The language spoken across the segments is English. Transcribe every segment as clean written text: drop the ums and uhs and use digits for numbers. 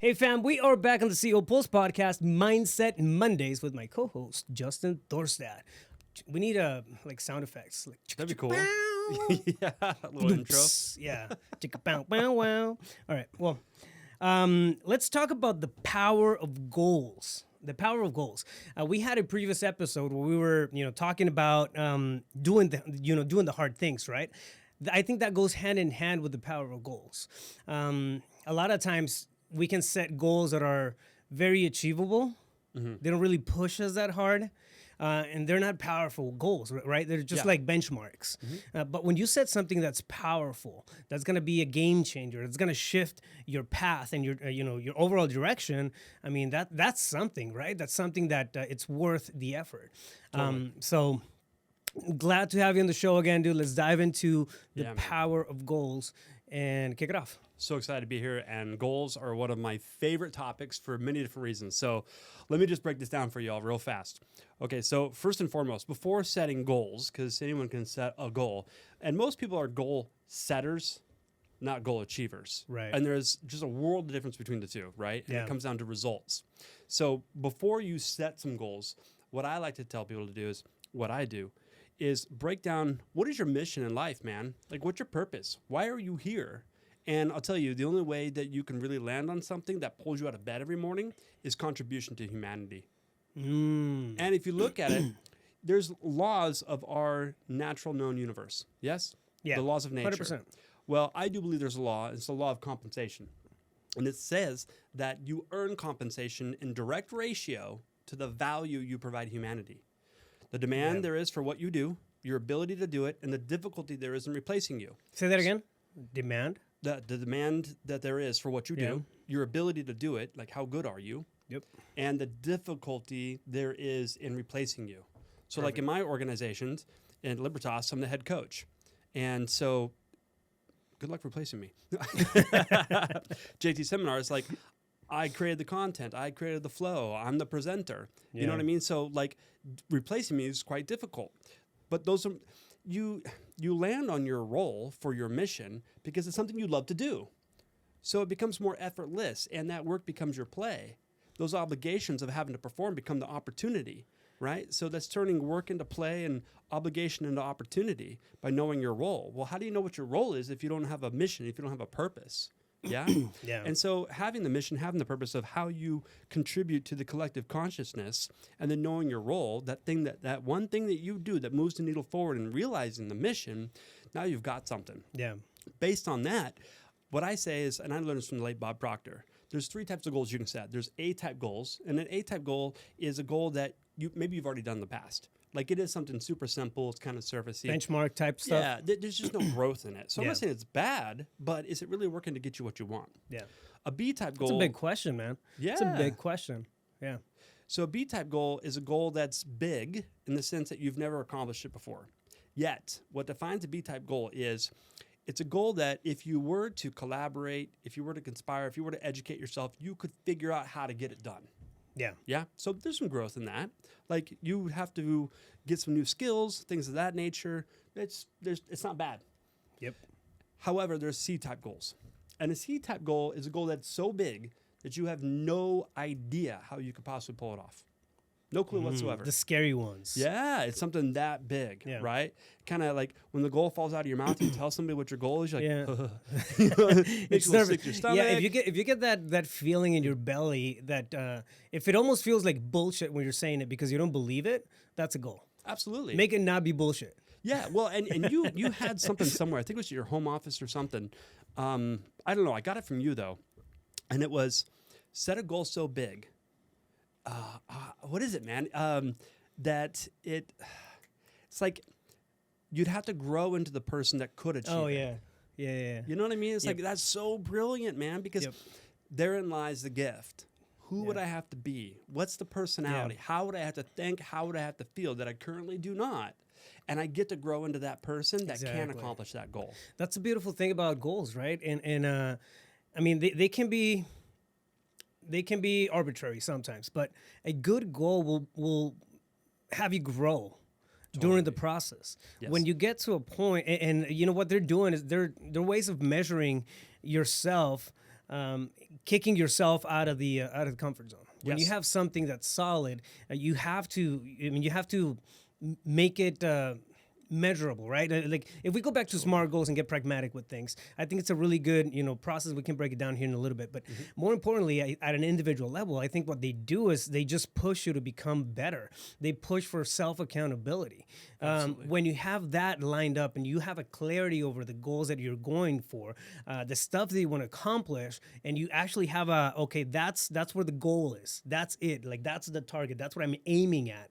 Hey fam, we are back on the CEO Pulse podcast, Mindset Mondays, with my co-host Justin Thorstad. We need sound effects, like That'd be cool. yeah, a little intro. yeah, chicka bow wow wow. All right, well, let's talk about the power of goals. The power of goals. We had a previous episode where we were, talking about doing the hard things, right? I think that goes hand in hand with the power of goals. A lot of times we can set goals that are very achievable. Mm-hmm. They don't really push us that hard. And they're not powerful goals, right? They're just like benchmarks. Mm-hmm. But when you set something that's powerful, that's going to be a game changer, it's going to shift your path and your overall direction. I mean, that's something, right? That's something that it's worth the effort. Totally. So glad to have you on the show again, dude. Let's dive into the power of goals and kick it off. So excited to be here, and goals are one of my favorite topics for many different reasons. So let me just break this down for y'all real fast. Okay, so first and foremost, before setting goals, because anyone can set a goal, and most people are goal setters, not goal achievers. Right. And there's just a world of difference between the two, right? And it comes down to results. So before you set some goals, what I like to tell people to do is, what I do, is break down, what is your mission in life, man? Like, what's your purpose? Why are you here? And I'll tell you, the only way that you can really land on something that pulls you out of bed every morning is contribution to humanity. And if you look at it, there's laws of our natural known universe. Yes? Yeah. The laws of nature. 100%. Well, I do believe there's a law. It's the law of compensation. And it says that you earn compensation in direct ratio to the value you provide humanity. The demand there is for what you do, your ability to do it, and the difficulty there is in replacing you. Say that again. Demand? The demand that there is for what you do, your ability to do it, like how good are you? Yep. And the difficulty there is in replacing you. So like in my organizations, in Libertas, I'm the head coach. And so good luck replacing me. JT Seminars, like I created the content, I created the flow, I'm the presenter. You know what I mean? So like replacing me is quite difficult. But those are, you land on your role for your mission because it's something you love to do. So it becomes more effortless, and that work becomes your play. Those obligations of having to perform become the opportunity, right? So that's turning work into play and obligation into opportunity by knowing your role. Well, how do you know what your role is if you don't have a mission, if you don't have a purpose? Yeah? Yeah. And so having the mission, having the purpose of how you contribute to the collective consciousness, and then knowing your role, that one thing that you do that moves the needle forward, and realizing the mission, now you've got something. Yeah. Based on that, what I say is, and I learned this from the late Bob Proctor, there's 3 types of goals you can set. There's A-type goals, and an A-type goal is a goal that you've already done in the past. Like it is something super simple. It's kind of surfacey. Benchmark type stuff. Yeah, there's just no growth in it. So I'm not saying it's bad, but is it really working to get you what you want? Yeah. A B-type goal. It's a big question, man. Yeah. It's a big question. Yeah. So a B-type goal is a goal that's big in the sense that you've never accomplished it before. Yet, what defines a B-type goal is it's a goal that if you were to collaborate, if you were to conspire, if you were to educate yourself, you could figure out how to get it done. Yeah. Yeah. So there's some growth in that. Like you have to get some new skills, things of that nature. It's not bad. Yep. However, there's C-type goals. And a C-type goal is a goal that's so big that you have no idea how you could possibly pull it off. No clue whatsoever. The scary ones. Yeah, it's something that big, right? Kind of like when the goal falls out of your mouth, you tell somebody what your goal is, you're like, makes you sick to your stomach. Yeah, if you get that feeling in your belly that if it almost feels like bullshit when you're saying it because you don't believe it, that's a goal. Absolutely. Make it not be bullshit. Yeah, well, and you had something somewhere. I think it was your home office or something. I don't know. I got it from you, though. And it was, set a goal so big. What is it, man? It's like you'd have to grow into the person that could achieve it. Oh, yeah. Yeah. You know what I mean? It's like, that's so brilliant, man, because therein lies the gift. Who would I have to be? What's the personality? How would I have to think? How would I have to feel that I currently do not? And I get to grow into that person that can accomplish that goal. That's the beautiful thing about goals, right? And I mean, they can be arbitrary sometimes, but a good goal will have you grow during the process. Yes. When you get to a point, and you know what they're doing is they're ways of measuring yourself kicking yourself out of the comfort zone. When you Yes. have something that's solid, you have to. I mean, you have to make it. Measurable, right? Like if we go back to SMART goals and get pragmatic with things, I think it's a really good, process. We can break it down here in a little bit, but more importantly, at an individual level, I think what they do is they just push you to become better. They push for self accountability. When you have that lined up and you have a clarity over the goals that you're going for, the stuff that you want to accomplish, and you actually have that's where the goal is. That's it. Like that's the target. That's what I'm aiming at.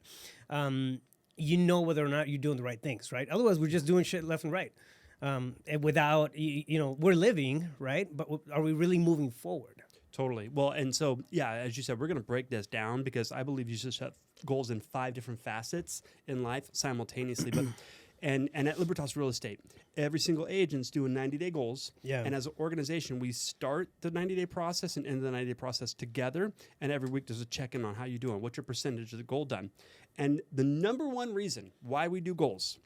You know whether or not you're doing the right things, right? Otherwise, we're just doing shit left and right, and without we're living, right? But are we really moving forward? Totally. Well, and so, yeah, as you said, we're going to break this down because I believe you should set goals in 5 different facets in life simultaneously. But and at Libertas Real Estate, every single agent's doing 90-day goals. Yeah. And as an organization, we start the 90-day process and end the 90-day process together. And every week there's a check-in on how you're doing. What's your percentage of the goal done? And the number one reason why we do goals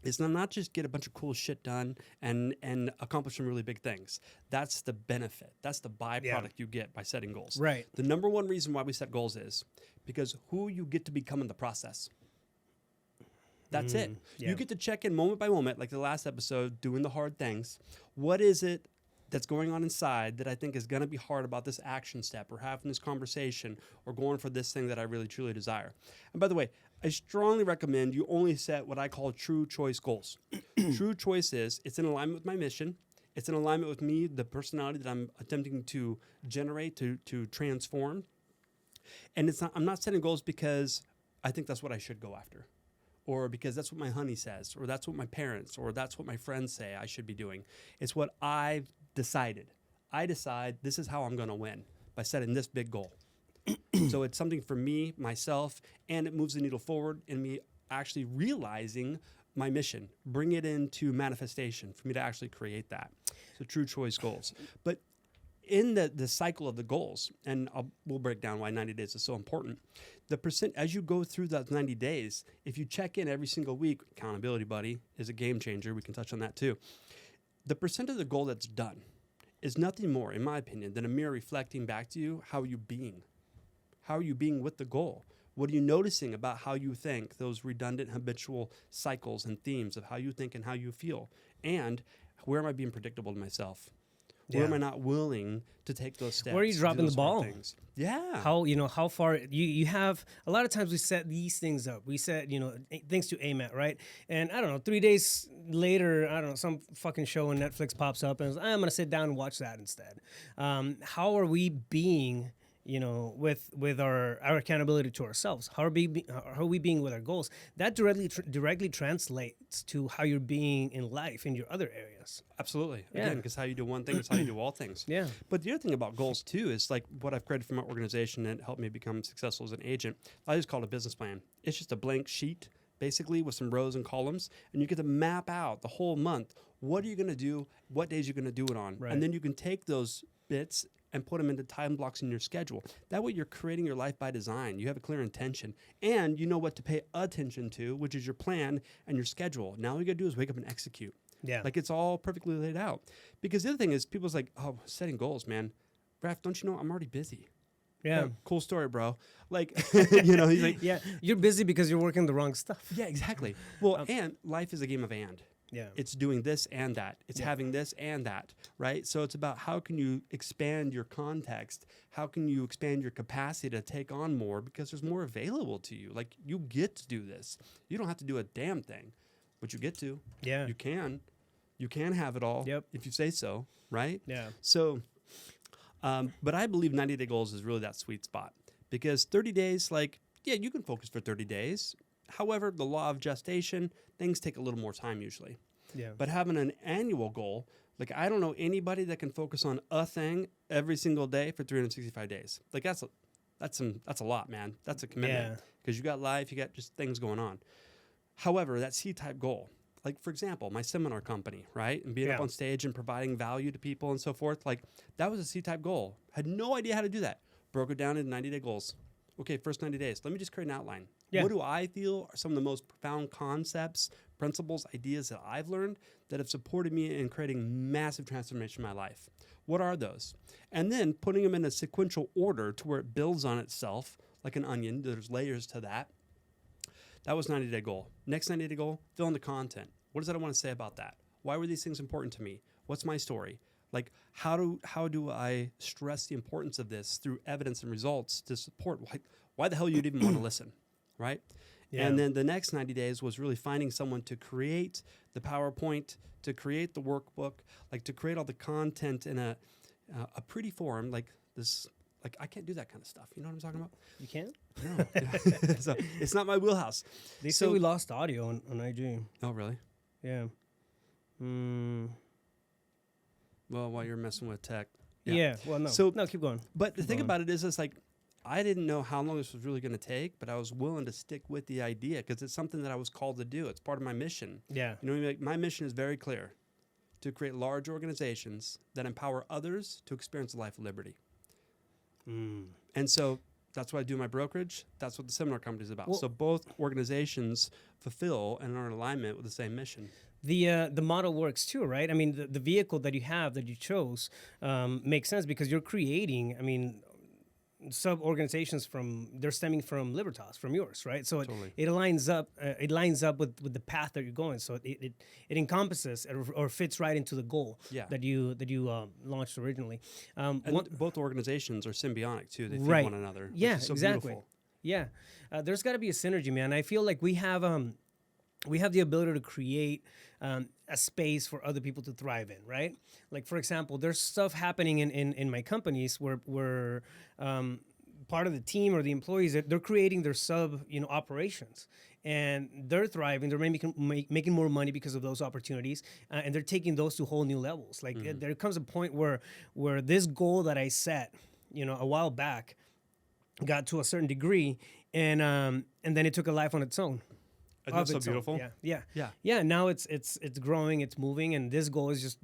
is to not just get a bunch of cool shit done and accomplish some really big things. That's the benefit. That's the byproduct you get by setting goals. Right. The number one reason why we set goals is because who you get to become in the process. That's it. Yeah. You get to check in moment by moment, like the last episode, doing the hard things. What is it that's going on inside that I think is going to be hard about this action step or having this conversation or going for this thing that I really, truly desire? And by the way, I strongly recommend you only set what I call true choice goals. True choice is it's in alignment with my mission. It's in alignment with me, the personality that I'm attempting to generate, to transform. And I'm not setting goals because I think that's what I should go after, or because that's what my honey says, or that's what my parents, or that's what my friends say I should be doing. It's what I've decided. I decide this is how I'm going to win by setting this big goal. So it's something for me, myself, and it moves the needle forward in me actually realizing my mission, bring it into manifestation for me to actually create that. So true choice goals. But in the cycle of the goals, and we'll break down why 90 days is so important, the percent as you go through that 90 days, if you check in every single week, accountability buddy is a game changer. We can touch on that too. The percent of the goal that's done is nothing more, in my opinion, than a mirror reflecting back to you how you being. How are you being with the goal? What are you noticing about how you think, those redundant habitual cycles and themes of how you think and how you feel? And where am I being predictable to myself? Where am I not willing to take those steps? Where are you dropping the ball? Things? Yeah. How far you have a lot of times we set these things up. We set, things to aim at, right? And I don't know, 3 days later, I don't know, some fucking show on Netflix pops up and I'm going to sit down and watch that instead. How are we being, with our accountability to ourselves? How are we being with our goals? That directly translates to how you're being in life in your other areas. Absolutely. Yeah. Again, because how you do one thing is how you do all things. Yeah. But the other thing about goals too is like what I've created for my organization and helped me become successful as an agent. I just call it a business plan. It's just a blank sheet, basically, with some rows and columns, and you get to map out the whole month. What are you going to do? What days you're going to do it on? Right. And then you can take those bits and put them into time blocks in your schedule. That way you're creating your life by design. You have a clear intention and you know what to pay attention to, which is your plan and your schedule. Now all you got to do is wake up and execute. Yeah. Like it's all perfectly laid out. Because the other thing is people's like, oh, setting goals, man. Raph, don't you know I'm already busy? Yeah. Cool story, bro. Like, he's like, yeah, you're busy because you're working the wrong stuff. yeah, exactly. Well, and life is a game of and. Yeah. It's doing this and that. It's having this and that, right? So it's about how can you expand your context? How can you expand your capacity to take on more because there's more available to you? Like you get to do this. You don't have to do a damn thing, but you get to. Yeah. You can. You can have it all if you say so, right? Yeah. So, but I believe 90-day goals is really that sweet spot because 30 days, like, yeah, you can focus for 30 days. However, the law of gestation, things take a little more time usually. Yeah. But having an annual goal, like I don't know anybody that can focus on a thing every single day for 365 days. Like that's a lot, man. That's a commitment because you got life, you got just things going on. However, that C-type goal, like for example, my seminar company, right? And being up on stage and providing value to people and so forth, like that was a C-type goal. Had no idea how to do that. Broke it down into 90-day goals. Okay, first 90 days. Let me just create an outline. Yeah. What do I feel are some of the most profound concepts, principles, ideas that I've learned that have supported me in creating massive transformation in my life? What are those? And then putting them in a sequential order to where it builds on itself like an onion. There's layers to that. That was 90-day goal. Next 90-day goal, fill in the content. What is it I want to say about that? Why were these things important to me? What's my story? Like, how do I stress the importance of this through evidence and results to support why the hell you'd even want to listen, right? Yeah. And then the next 90 days was really finding someone to create the PowerPoint, to create the workbook, like to create all the content in a pretty form, like this. Like, I can't do that kind of stuff. You know what I'm talking about? You can't? No. So it's not my wheelhouse. They say we lost audio on IG. Oh, really? Yeah. Well, while you're messing with tech. Yeah. Well, no, keep going. But the thing about it is, it's like, I didn't know how long this was really going to take, but I was willing to stick with the idea because it's something that I was called to do. It's part of my mission. Yeah. You know, like, my mission is very clear: to create large organizations that empower others to experience a life of liberty. And so that's what I do in my brokerage. That's what the seminar company is about. Well, so both organizations fulfill and are in alignment with the same mission. The model works too, right? I mean, the vehicle that you have that you chose makes sense because you're creating. I mean, sub organizations they're stemming from Libertas, from yours, right? So Totally. it lines up. It lines up with the path that you're going. So it encompasses or fits right into the goal that you launched originally. And both organizations are symbiotic too. They feed Right. one another. Which Yeah, is so exactly. beautiful. Yeah, there's got to be a synergy, man. I feel like we have the ability to create a space for other people to thrive in, right? Like, for example, there's stuff happening in my companies where part of the team or the employees, they're creating their operations, and they're thriving. They're making more money because of those opportunities, and they're taking those to whole new levels. Like, there comes a point where this goal that I set, a while back, got to a certain degree, and then it took a life on its own. And that's so beautiful. Yeah. Now it's growing, it's moving, and this goal is just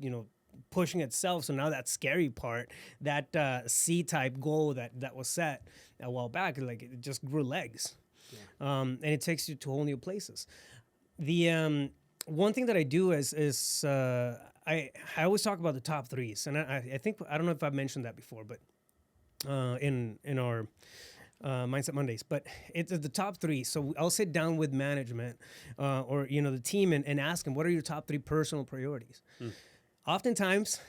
pushing itself. So now that scary part, that C-type goal that was set a while back, like, it just grew legs, and it takes you to whole new places. The one thing that I do is I always talk about the top threes, and I think I don't know if I've mentioned that before, but in our Mindset Mondays, but it's the top three. So I'll sit down with management or the team and ask them, what are your top three personal priorities? Oftentimes,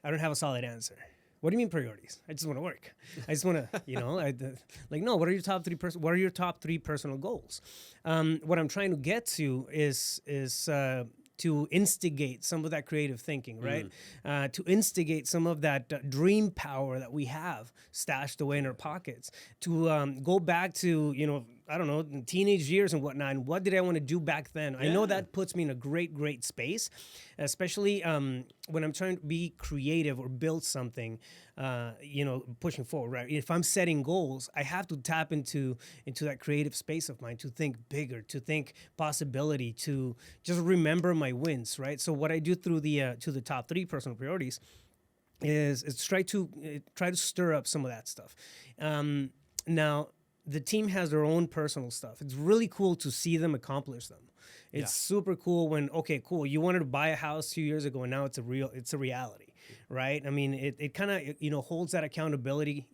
I don't have a solid answer. What do you mean priorities? I just want to work. I just want to, no. What are your top three? What are your top three personal goals? What I'm trying to get to is to instigate some of that creative thinking, right? To instigate some of that dream power that we have stashed away in our pockets. To go back to, I don't know, teenage years and whatnot. And what did I want to do back then? I know that puts me in a great space, especially when I'm trying to be creative or build something, pushing forward, right? If I'm setting goals, I have to tap into that creative space of mine to think bigger, to think possibility, to just remember my wins, right? So what I do through to the top three personal priorities is try to stir up some of that stuff. Now, the team has their own personal stuff. It's really cool to see them accomplish them. It's super cool when, okay, cool, you wanted to buy a house 2 years ago and now it's a reality, right? I mean, it kind of, holds that accountability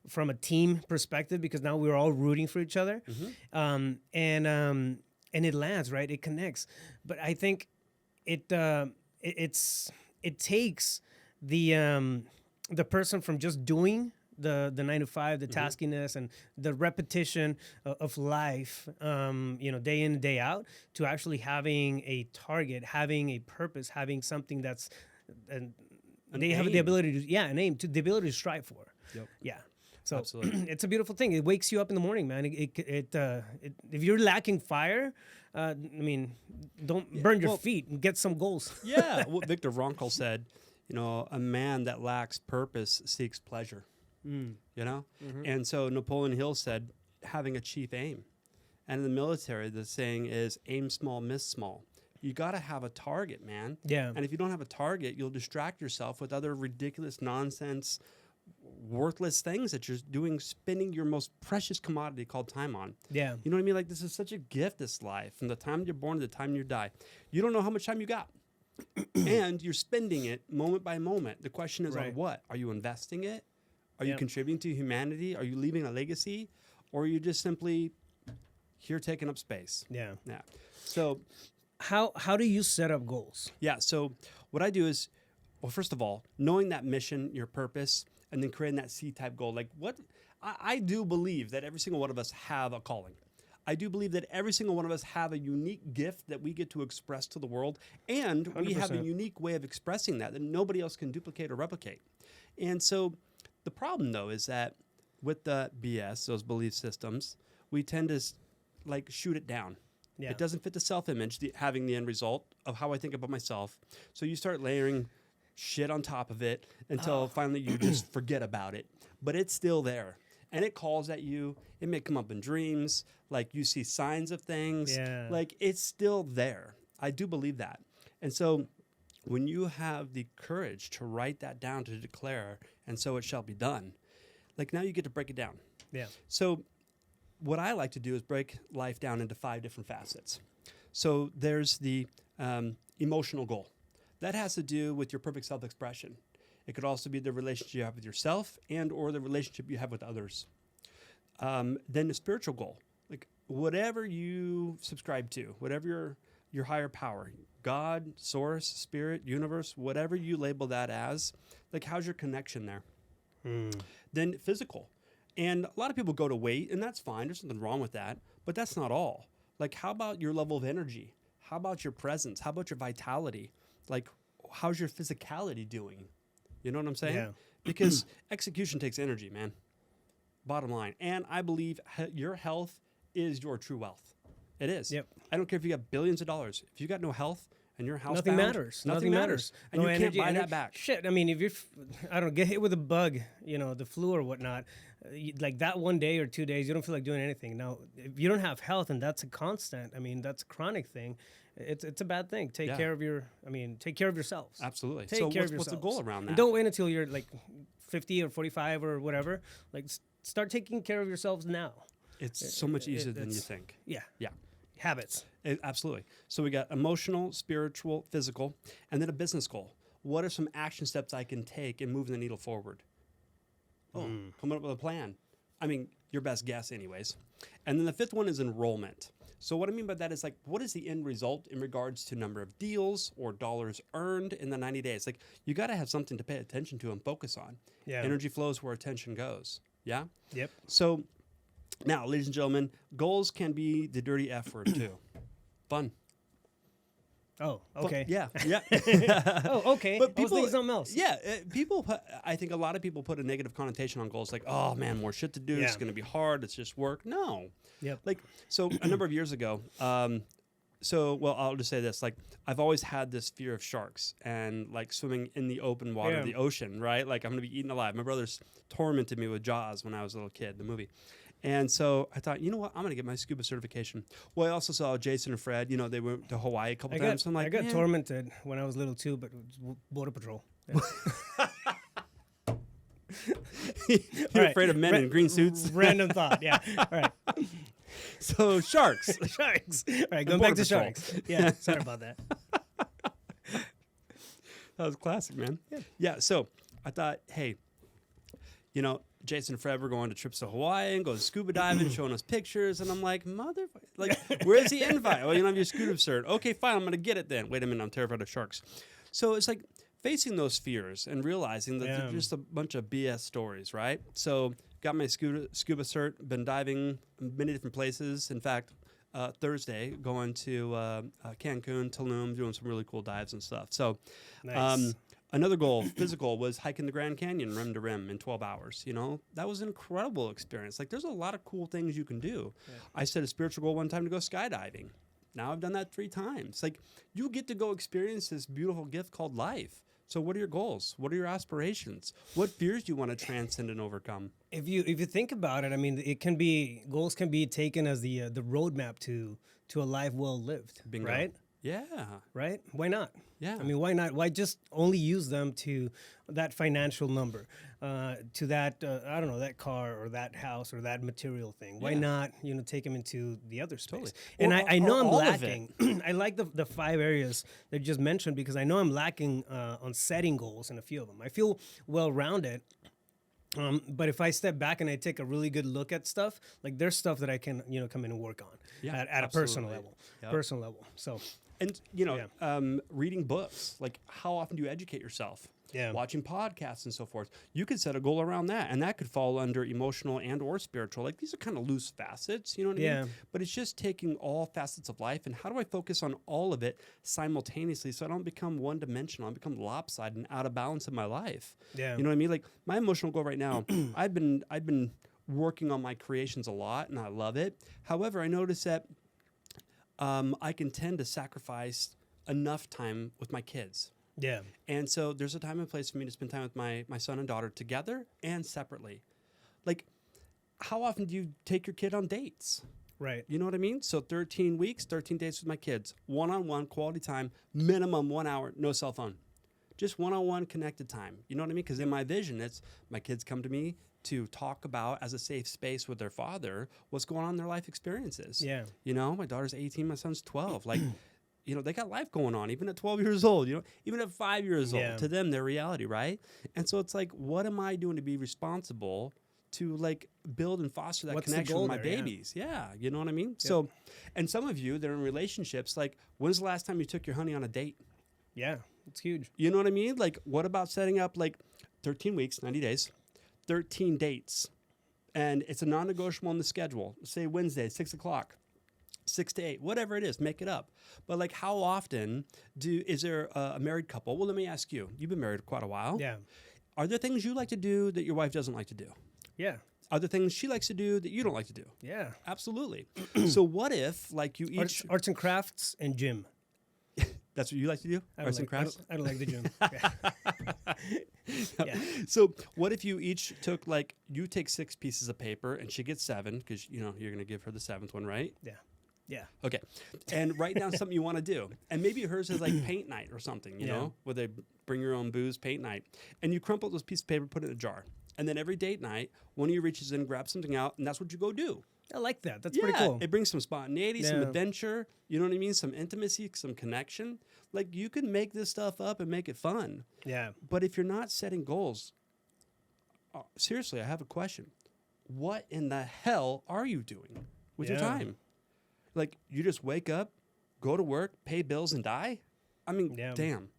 from a team perspective because now we're all rooting for each other. And it lands, right? It connects. But I think it takes the person from just doing the 9 to 5, the taskiness and the repetition of life, day in and day out, to actually having a target, having a purpose, having something that's they have the ability to an aim, to the ability to strive for. Yep. Yeah. So Absolutely. it's a beautiful thing. It wakes you up in the morning, man. If you're lacking fire, don't burn your feet and get some goals. Yeah. What Viktor Frankl said, a man that lacks purpose seeks pleasure. And so Napoleon Hill said, having a chief aim. And in the military, the saying is aim small, miss small. You got to have a target, man. Yeah. And if you don't have a target, you'll distract yourself with other ridiculous nonsense, worthless things that you're doing, spending your most precious commodity called time on. Yeah. You know what I mean? Like, this is such a gift, this life. From the time you're born to the time you die. You don't know how much time you got. and you're spending it moment by moment. The question is on Right. what? Are you investing it? Are you Yep. contributing to humanity? Are you leaving a legacy? Or are you just simply here taking up space? Yeah. Yeah. So, How do you set up goals? yeah. So what I do is, well, first of all, knowing that mission, your purpose, and then creating that C-type goal. Like what I do believe that every single one of us have a calling. I do believe that every single one of us have a unique gift that we get to express to the world, and we have a 100%. unique way of expressing that nobody else can duplicate or replicate. And so the problem, though, is that with the BS, those belief systems, we tend to like shoot it down. Yeah. It doesn't fit the self-image, having the end result of how I think about myself. So you start layering shit on top of it until finally you just forget about it. But it's still there. And it calls at you. It may come up in dreams. Like you see signs of things. Yeah. Like it's still there. I do believe that. And so when you have the courage to write that down, to declare, and so it shall be done, like now you get to break it down. Yeah. So what I like to do is break life down into 5 different facets. So there's the emotional goal. That has to do with your perfect self-expression. It could also be the relationship you have with yourself and or the relationship you have with others. Then the spiritual goal, like whatever you subscribe to, whatever your higher power, God, source, spirit, universe, whatever you label that as, like how's your connection there? Then physical. And a lot of people go to weight, and that's fine. There's nothing wrong with that. But that's not all. Like, how about your level of energy? How about your presence? How about your vitality? Like, how's your physicality doing? You know what I'm saying? Yeah. Because execution takes energy, man. Bottom line. And I believe your health is your true wealth. It is. Yep. I don't care if you got billions of dollars. If you got no health and your house Nothing matters. Nothing matters. And No you energy, can't buy that back. Shit. I mean, if you're, I don't know, get hit with a bug, you know, the flu or whatnot, like that one day or 2 days, you don't feel like doing anything. Now, if you don't have health and that's a constant, I mean, that's a chronic thing. It's a bad thing. Take care of take care of yourselves. Absolutely. Take So care of what's the yourselves. goal around that? And don't wait until you're like 50 or 45 or whatever. Like start taking care of yourselves now. It's so much easier than you it's- think. Yeah. Yeah. Habits. Absolutely. So we got emotional, spiritual, physical, and then a business goal. What are some action steps I can take in moving the needle forward? Oh, coming up with a plan. I mean, your best guess anyways. And then the 5th one is enrollment. So what I mean by that is like, what is the end result in regards to number of deals or dollars earned in the 90 days? Like you got to have something to pay attention to and focus on. Yeah. Energy flows where attention goes. Yeah. Yep. So now, ladies and gentlemen, goals can be the dirty F word too. Fun. Oh, Fun. okay. Yeah. Yeah. Oh, okay. But I was people, thinking something else. yeah, people. I think a lot of people put a negative connotation on goals, like, "Oh man, more shit to do. It's Yeah. going to be hard. It's just work." No, Yep. like so. A number of years ago, well, I'll just say this: like, I've always had this fear of sharks and like swimming in the open water of Yeah. the ocean. Right? Like, I'm going to be eaten alive. My brothers tormented me with Jaws when I was a little kid, the movie. And so I thought, you know what? I'm going to get my scuba certification. Well, I also saw Jason and Fred. You know, they went to Hawaii a couple times. So I'm like, I got man. tormented when I was little too, but it was border patrol. Yeah. You're All right. afraid of men in green suits. Random thought. Yeah. All right. So sharks. Sharks. All right. Going Border back to Patrol. sharks. Yeah. Sorry about that. That was classic, man. Yeah. So I thought, hey, you know, Jason and Fred were going to trips to Hawaii and go scuba diving, showing us pictures, and I'm like, like, where's the invite? Oh, you don't have your scuba cert. Okay, fine, I'm gonna get it then. Wait a minute, I'm terrified of sharks. So it's like facing those fears and realizing that they're just a bunch of BS stories, right? So got my scuba cert, been diving many different places. In fact, Thursday going to Cancun, Tulum, doing some really cool dives and stuff. So. Nice. Another goal, physical, was hiking the Grand Canyon rim to rim in 12 hours. You know, that was an incredible experience. Like, there's a lot of cool things you can do. Yeah. I set a spiritual goal one time to go skydiving. Now I've done that 3 times. Like, you get to go experience this beautiful gift called life. So what are your goals? What are your aspirations? What fears do you want to transcend and overcome? If you think about it, I mean, goals can be taken as the roadmap to a life well lived. Bingo. Right? Yeah. right? Why not? Yeah. I mean, why not? Why just only use them to that financial number, to that I don't know, that car or that house or that material thing? Why Yeah. not, take them into the other space? Totally. And Or- I know or I'm all of it. lacking. I like the 5 areas that you just mentioned because I know I'm lacking on setting goals in a few of them. I feel well rounded. But if I step back and I take a really good look at stuff, like there's stuff that I can, come in and work on Yeah, at a personal absolutely. level, Yep. personal level. So And reading books, like how often do you educate yourself? Yeah. Watching podcasts and so forth. You could set a goal around that, and that could fall under emotional and or spiritual. Like these are kind of loose facets, you know what I Yeah. mean? But it's just taking all facets of life and how do I focus on all of it simultaneously so I don't become one dimensional, I become lopsided and out of balance in my life. Yeah. You know what I mean? Like my emotional goal right now, I've been working on my creations a lot and I love it. However, I notice that I can tend to sacrifice enough time with my kids. yeah, And so there's a time and place for me to spend time with my son and daughter together and separately. Like, how often do you take your kid on dates? right. You know what I mean? So 13 weeks, 13 dates with my kids, one-on-one quality time, minimum 1 hour, no cell phone. Just one-on-one connected time. You know what I mean? Because in my vision, it's my kids come to me to talk about as a safe space with their father what's going on in their life experiences. Yeah. You know, my daughter's 18, my son's 12. Like, they got life going on, even at 12 years old, even at 5 years Yeah. old. To them, their reality, right? And so it's like, what am I doing to be responsible to like build and foster that What's the connection goal with my there? Yeah. babies? Yeah, you know what I mean? So, and some of you that are in relationships, like, when's the last time you took your honey on a date? Yeah, it's huge. You know what I mean? Like, what about setting up like 13 weeks, 90 days, 13 dates, and it's a non-negotiable in the schedule. Say Wednesday, 6 o'clock. 6 to 8, whatever it is, make it up. But like, how often is there a married couple? Well, let me ask you. You've been married quite a while. Yeah, Are there things you like to do that your wife doesn't like to do? yeah, Are there things she likes to do that you don't like to do? yeah. Absolutely. So what if like you each? Arts and crafts and gym. That's what you like to do? I don't Arts and like- I crafts. don't- I don't like the gym. Yeah. So what if you each took like you take 6 pieces of paper and she gets 7 because you're going to give her the 7th one, right? Yeah, yeah, Okay. And write down something you want to do. And maybe hers is like paint night or something, you Yeah. know, where they bring your own booze, paint night. And you crumple those pieces of paper, put it in a jar. And then every date night, one of you reaches in, grabs something out, and that's what you go do. I like that. That's pretty cool. It brings some spontaneity, some Yeah. adventure, you know what I mean? Some intimacy, some connection. Like you can make this stuff up and make it fun. Yeah, But if you're not setting goals, seriously, I have a question. What in the hell are you doing with your Yeah. time? Like, you just wake up, go to work, pay bills, and die? I mean, Yeah. damn.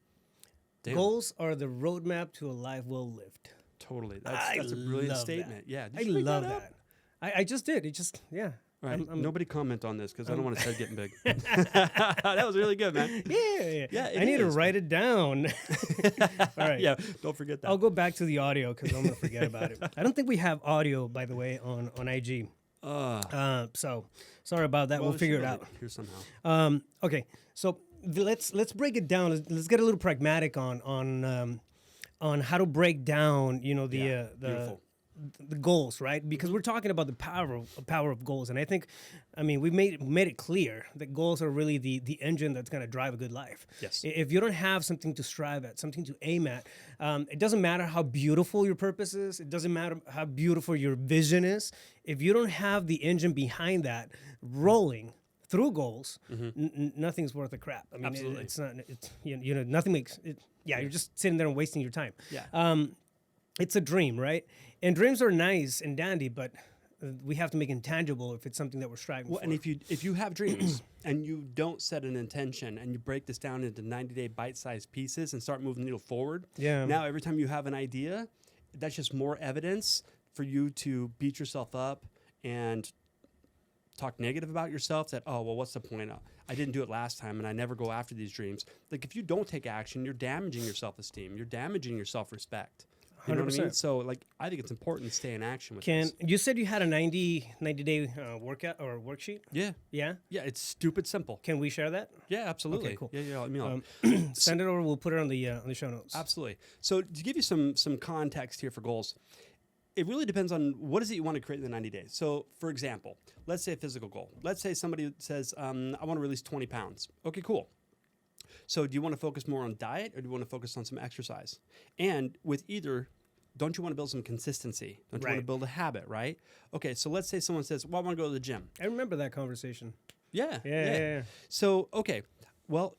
goals are the roadmap to a life well lived. Totally. I That's a brilliant love statement. Yeah. Did I you make love up? that. I just did. It just, yeah. All right. I'm- Nobody comment on this because I don't want to start getting big. That was really good, man. Yeah, Yeah, it I need to is. write it down. All right. Yeah. Don't forget that. I'll go back to the audio because I'm gonna forget about it. I don't think we have audio, by the way, on IG. So sorry about that. Well, we'll figure it should out. Here somehow. Okay, so let's break it down. Let's get a little pragmatic on how to break down, Beautiful. the goals, right? Because we're talking about the power of goals, and I think, we've made it clear that goals are really the engine that's going to drive a good life. Yes. If you don't have something to strive at, something to aim at, it doesn't matter how beautiful your purpose is. It doesn't matter how beautiful your vision is. If you don't have the engine behind that rolling through goals, nothing's worth a crap. I mean, Absolutely. it's not. It's nothing makes it. Yeah, you're just sitting there and wasting your time. Yeah. It's a dream, right? And dreams are nice and dandy, but we have to make it tangible if it's something that we're striving Well, for. and if you have dreams and you don't set an intention and you break this down into 90-day bite-sized pieces and start moving the needle forward, Yeah. now every time you have an idea, that's just more evidence for you to beat yourself up and talk negative about yourself that, oh, well, what's the point? I didn't do it last time and I never go after these dreams. Like if you don't take action, you're damaging your self-esteem. You're damaging your self-respect. You know what I mean? 100%. So like, I think it's important to stay in action with Can this. you said you had a 90-day workout or worksheet? Yeah. Yeah. Yeah, it's stupid simple. Can we share that? Yeah, absolutely. cool. Yeah, let me know. Send it over. We'll put it on the show notes. Absolutely. So to give you some context here for goals, it really depends on what is it you want to create in the 90 days. So for example, let's say a physical goal. Let's say somebody says, I want to release 20 pounds. Okay, cool. So do you want to focus more on diet or do you want to focus on some exercise? And with either, don't you want to build some consistency? Don't you want to build a habit, right? Okay, so let's say someone says, well, I want to go to the gym. I remember that conversation. Yeah. So, okay, well,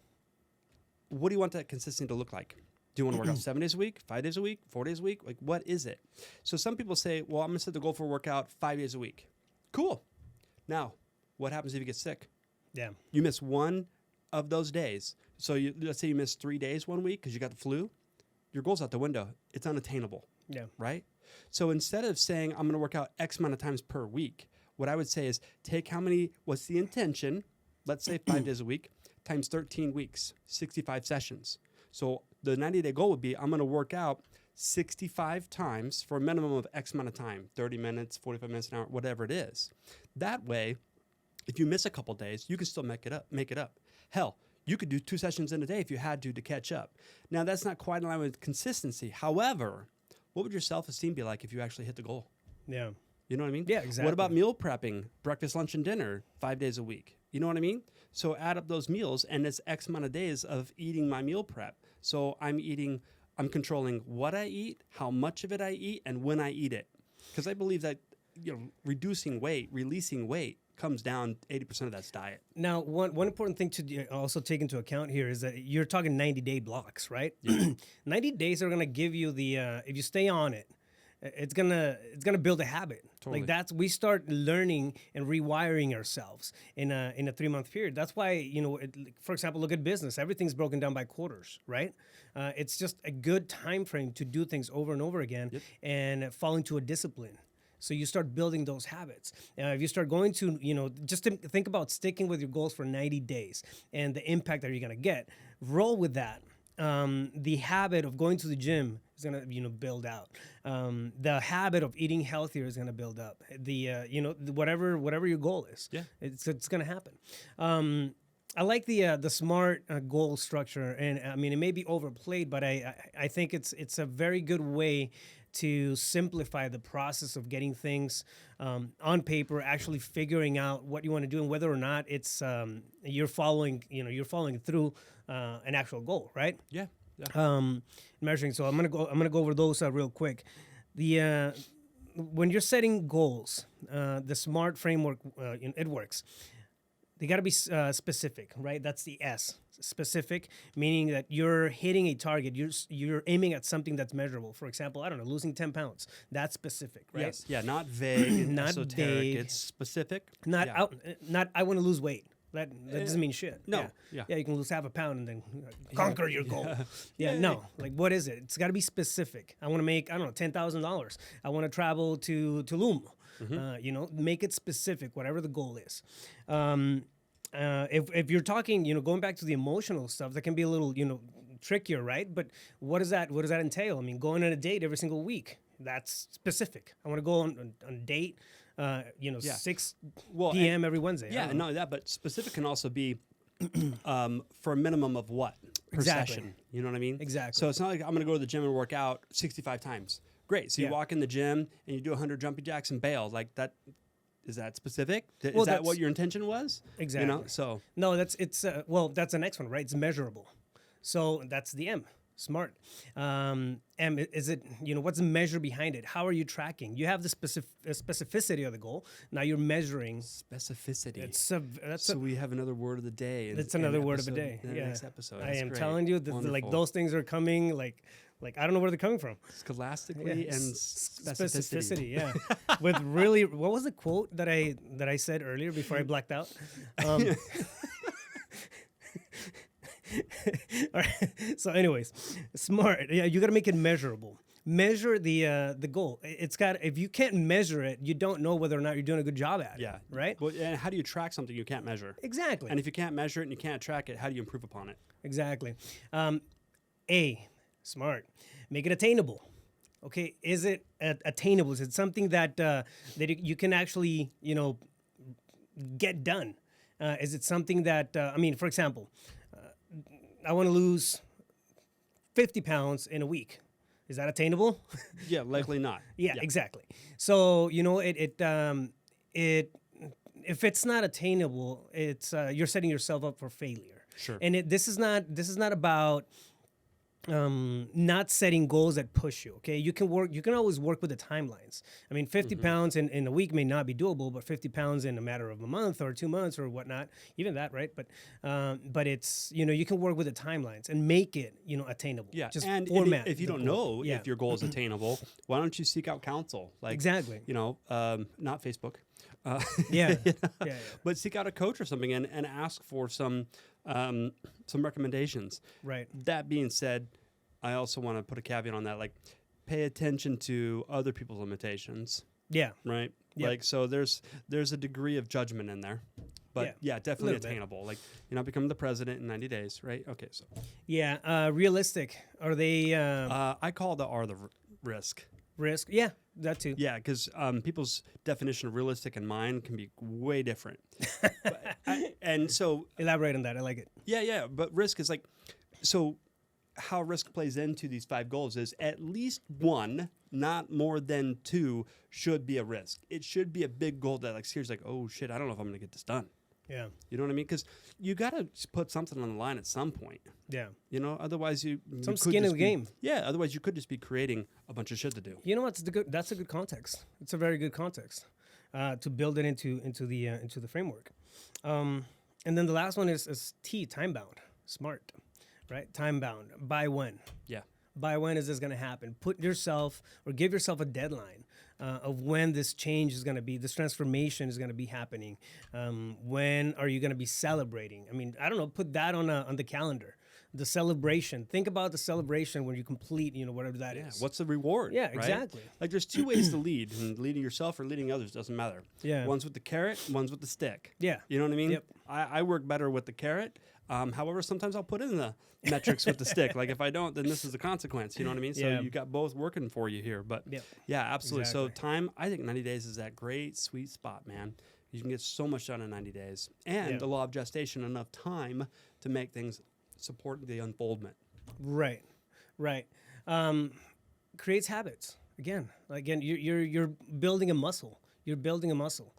what do you want that consistency to look like? Do you want to work out 7 days a week, 5 days a week, 4 days a week? Like, what is it? So some people say, well, I'm going to set the goal for a workout 5 days a week. Cool. Now, what happens if you get sick? Yeah. You miss one of those days. So let's say you miss 3 days one week because you got the flu. Your goal's out the window. It's unattainable. Yeah. Right? So instead of saying, I'm going to work out X amount of times per week, what I would say is take what's the intention, let's say 5 days a week, times 13 weeks, 65 sessions. So the 90-day goal would be, I'm going to work out 65 times for a minimum of X amount of time, 30 minutes, 45 minutes an hour, whatever it is. That way, if you miss a couple days, you can still make it up. Hell, you could do 2 sessions in a day if you had to catch up. Now, that's not quite in line with consistency. However, what would your self-esteem be like if you actually hit the goal? Yeah. You know what I mean? Yeah, exactly. What about meal prepping, breakfast, lunch, and dinner 5 days a week? You know what I mean? So add up those meals, and it's X amount of days of eating my meal prep. So I'm controlling what I eat, how much of it I eat, and when I eat it. Because I believe that reducing weight, releasing weight comes down 80% of that's diet. Now, one important thing to also take into account here is that you're talking 90-day blocks, right? Yeah. 90 days are going to give you if you stay on it, it's gonna build a habit. Totally. Like we start learning and rewiring ourselves in a 3-month period. That's why for example, look at business. Everything's broken down by quarters, right? It's just a good time frame to do things over and over again and fall into a discipline. So you start building those habits. If you start going to, just to think about sticking with your goals for 90 days and the impact that you're gonna get, roll with that. The habit of going to the gym is gonna, build out. The habit of eating healthier is gonna build up. Whatever your goal is, it's gonna happen. I like the SMART goal structure, and I mean it may be overplayed, but I think it's a very good way to simplify the process of getting things on paper, actually figuring out what you want to do and whether or not it's you're following through an actual goal, right? Yeah. Measuring. So I'm gonna go over those real quick. When you're setting goals, the SMART framework it works. They got to be specific, right? That's the S. Specific, meaning that you're hitting a target. You're aiming at something that's measurable. For example, I don't know, losing 10 pounds. That's specific, right? Yes. Yeah, not vague, not esoteric. vague. It's specific. Not I want to lose weight. That doesn't mean shit. No. Yeah, you can lose half a pound and then conquer your goal. No. Like, what is it? It's got to be specific. I want to make, I don't know, $10,000. I want to travel to Tulum. Make it specific, whatever the goal is. If you're talking, going back to the emotional stuff, that can be a little, trickier, right? But what does that entail? I mean, going on a date every single week, that's specific. I want to go on a date, 6 p.m. every Wednesday. Yeah, and not only that, but specific can also be for a minimum of what? Per session. You know what I mean? Exactly. So it's not like I'm going to go to the gym and work out 65 times. Great. So you walk in the gym and you do 100 jumping jacks and bail. Like that. Is that specific? Is that what your intention was? Exactly. So no, that's the next one, right? It's measurable. So that's the M, SMART. M is it? What's the measure behind it? How are you tracking? You have the specificity of the goal. Now you're measuring specificity. So we have another word of the day. That's another word of the day. Next episode. I am telling you that like those things are coming like I don't know where they're coming from. Scholastically and specificity. Yeah. With really, what was the quote that I said earlier before I blacked out? All right. So, anyways, SMART. Yeah, you got to make it measurable. Measure the goal. If you can't measure it, you don't know whether or not you're doing a good job at it. Yeah. Right. Well, and how do you track something you can't measure? Exactly. And if you can't measure it and you can't track it, how do you improve upon it? Exactly. A, SMART. Make it attainable. Okay, is it attainable? Is it something that you can actually get done? Is it something that for example, I want to lose 50 pounds in a week. Is that attainable? Yeah, likely not. Yeah, exactly. So if it's not attainable, it's you're setting yourself up for failure. Sure. And this is not about not setting goals that push you. Okay, you can always work with the timelines. I mean, 50 pounds in a week may not be doable, but 50 pounds in a matter of a month or 2 months or whatnot, even that, right? But it's, you can work with the timelines and make it, attainable. Yeah, Just and format if you the don't goal. know Yeah. if your goal is attainable, why don't you seek out counsel? Like Exactly. not Facebook. Yeah. You know? Yeah. But seek out a coach or something and ask for some recommendations. Right. That being said, I also want to put a caveat on that, like pay attention to other people's limitations, Yeah. right? Yep. Like, so there's a degree of judgment in there, but yeah, definitely Little bit. attainable. Like, you're not becoming the president in 90 days, right? Okay, so Yeah. Realistic. Are they I call the R the risk. risk? Yeah, that too. Yeah, because people's definition of realistic and mine can be way different. And so, Elaborate on that. I like it. yeah, but risk is like, so how risk plays into these 5 goals is at least one, not more than 2, should be a risk. It should be a big goal that like seriously, like, oh shit, I don't know if I'm going to get this done. Yeah. You know what I mean? Because you got to put something on the line at some point. Yeah. Otherwise you Some could skin in just the be- game. Yeah, otherwise you could just be creating a bunch of shit to do. You know what's that's a good context. It's a very good context to build it into the framework. And then the last one is time bound, smart, right? Time bound. By when? Yeah. By when is this going to happen? Put yourself or give yourself a deadline of when this change is going to be, this transformation is going to be happening. When are you going to be celebrating? I mean, I don't know. Put that on the calendar. The celebration. Think about the celebration when you complete, whatever that is. What's the reward? Yeah, right? exactly. Like there's 2 ways to lead, and leading yourself or leading others doesn't matter. Yeah. One's with the carrot, one's with the stick. Yeah. You know what I mean? Yep. I work better with the carrot. However, sometimes I'll put in the metrics with the stick. Like if I don't, then this is the consequence. You know what I mean? So Yeah. you got both working for you here. But Yep. yeah, absolutely. So Exactly. time, I think 90 days is that great sweet spot, man. You can get so much done in 90 days. And Yeah. the law of gestation, enough time to make things support the unfoldment. Right. Creates habits. Again, you're building a muscle. You're building a muscle.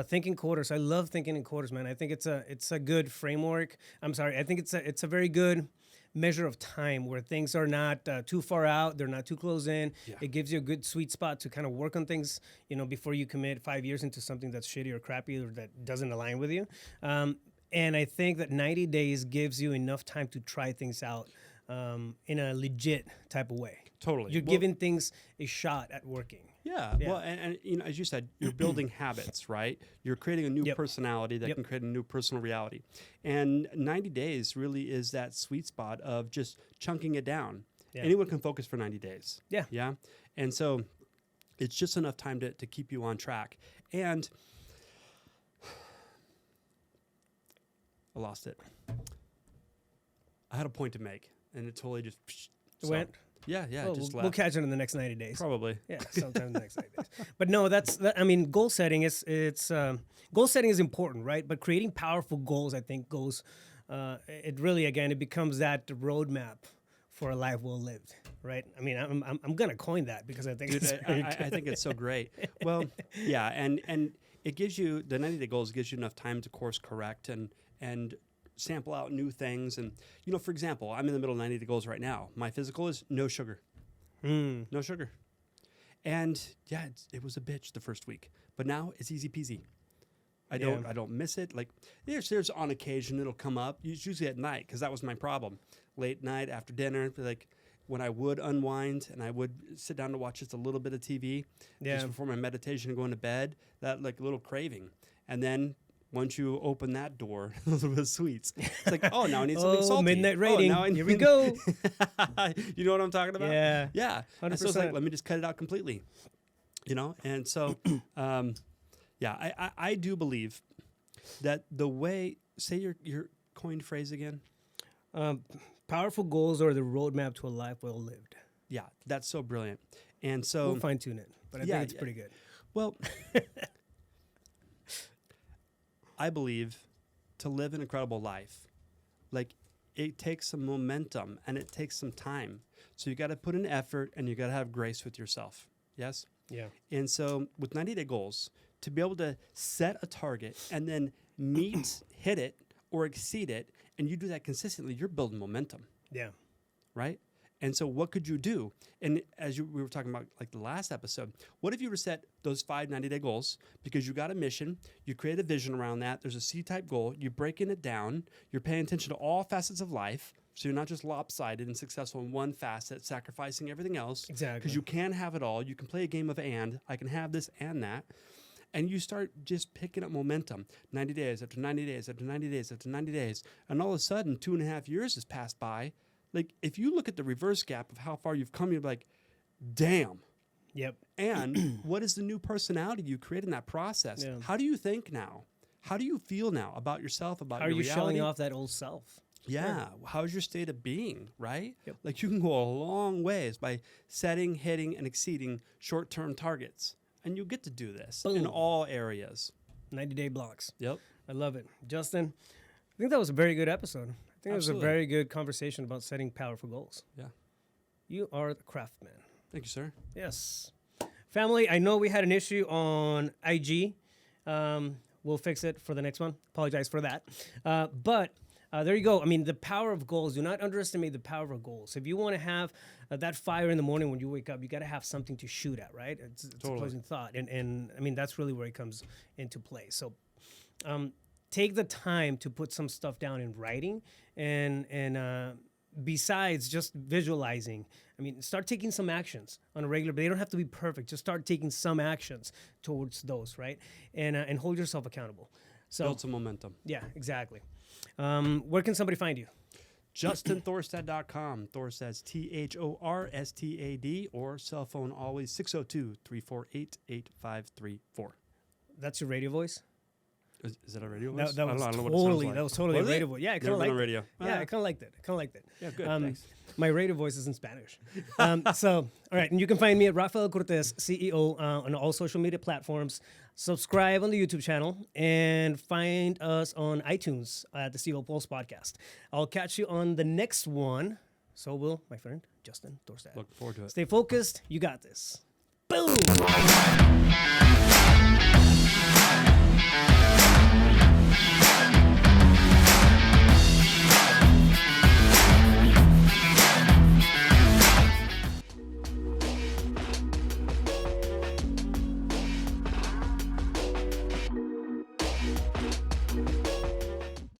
Think in quarters. I love thinking in quarters, man. I think it's a good framework. I think it's a very good measure of time where things are not too far out. They're not too close in. Yeah. It gives you a good sweet spot to kind of work on things, before you commit 5 years into something that's shitty or crappy or that doesn't align with you. And I think that 90 days gives you enough time to try things out in a legit type of way. Totally. You're giving things a shot at working. Yeah. Yeah. Well, and as you said, you're building habits, right? You're creating a new Yep. personality that Yep. can create a new personal reality. And 90 days really is that sweet spot of just chunking it down. Yeah. Anyone can focus for 90 days. Yeah. Yeah. And so it's just enough time to keep you on track. And I lost it. I had a point to make, and it totally just Went. Yeah, yeah, Well, it just we'll left. catch it in the next 90 days. Probably. Yeah, sometime in the next 90 days. But no, goal setting goal setting is important, right? But creating powerful goals, I think, it really, again, it becomes that roadmap for a life well lived, right? I mean, I'm gonna coin that because I think Dude, it's very I think it's so great. Well, yeah, and it gives you the 90-day goals gives you enough time to course correct and sample out new things. And for example, I'm in the middle of 90-day goals right now. My physical is no sugar, no sugar, and yeah, it was a bitch the first week, but now it's easy peasy. I don't miss it. Like there's on occasion it'll come up. It's usually at night because that was my problem. Late night after dinner, like when I would unwind and I would sit down to watch just a little bit of TV just before my meditation and going to bed, that like little craving. And then once you open that door, a little bit of sweets, it's like, oh, now I need something salty. Midnight rating. Oh, Here we go. You know what I'm talking about? Yeah. Yeah. And so it's 100%. like, let me just cut it out completely. And so, yeah, I do believe that the way, say your coined phrase again. Powerful goals are the roadmap to a life well lived. Yeah, that's so brilliant. And so We'll fine tune it, but I yeah, think it's yeah. pretty good. Well, I believe to live an incredible life, like it takes some momentum and it takes some time. So you got to put in effort and you got to have grace with yourself. Yes? Yeah. And so with 90-day goals, to be able to set a target and then meet, hit it, or exceed it, and you do that consistently, you're building momentum, Yeah. right? And so what could you do? And as we were talking about like the last episode, what if you were to set those 5 90-day goals because you got a mission, you create a vision around that, there's a C-type goal, you're breaking it down, you're paying attention to all facets of life, so you're not just lopsided and successful in one facet, sacrificing everything else. Exactly. Because you can have it all. You can play a game of I can have this and that. And you start just picking up momentum 90 days after 90 days after 90 days after 90 days. And all of a sudden, 2.5 years has passed by. Like, if you look at the reverse gap of how far you've come, you're like, damn. Yep. And what is the new personality you create in that process? Yeah. How do you think now? How do you feel now about yourself, about How are your you reality? showing off that old self? Yeah. How's your state of being, right? Yep. Like, you can go a long ways by setting, hitting, and exceeding short-term targets. And you get to do this in Boom. all areas. 90-day blocks. Yep. I love it. Justin, I think that was a very good episode. I think it was a Absolutely. very good conversation about setting powerful goals. Yeah. You are the craftsman. Thank you, sir. Yes. Family, I know we had an issue on IG. We'll fix it for the next one. Apologize for that. But there you go. I mean, the power of goals. Do not underestimate the power of goals. If you want to have that fire in the morning when you wake up, you got to have something to shoot at, right? It's Totally. a closing thought. And I mean, that's really where it comes into play. So take the time to put some stuff down in writing and besides just visualizing, I mean, start taking some actions on a regular, but they don't have to be perfect. Just start taking some actions towards those, right? And hold yourself accountable. So Build some momentum. yeah, exactly. Where can somebody find you? JustinThorstad.com. Thorstad's THORSTAD, or cell phone always 602-348-8534. That's your radio voice? Is that a radio voice? That I was don't know what it sounds totally like. that was totally Was a it? radio voice. Yeah, I kind Never of been like on that. radio. Yeah, I kind of liked it. Yeah, good. Thanks. My radio voice is in Spanish. So, all right. And you can find me at Rafael Cortez, CEO, on all social media platforms. Subscribe on the YouTube channel and find us on iTunes at the CEO Pulse Podcast. I'll catch you on the next one. So will my friend, Justin Thorstad. Look forward to it. Stay focused. You got this. Boom.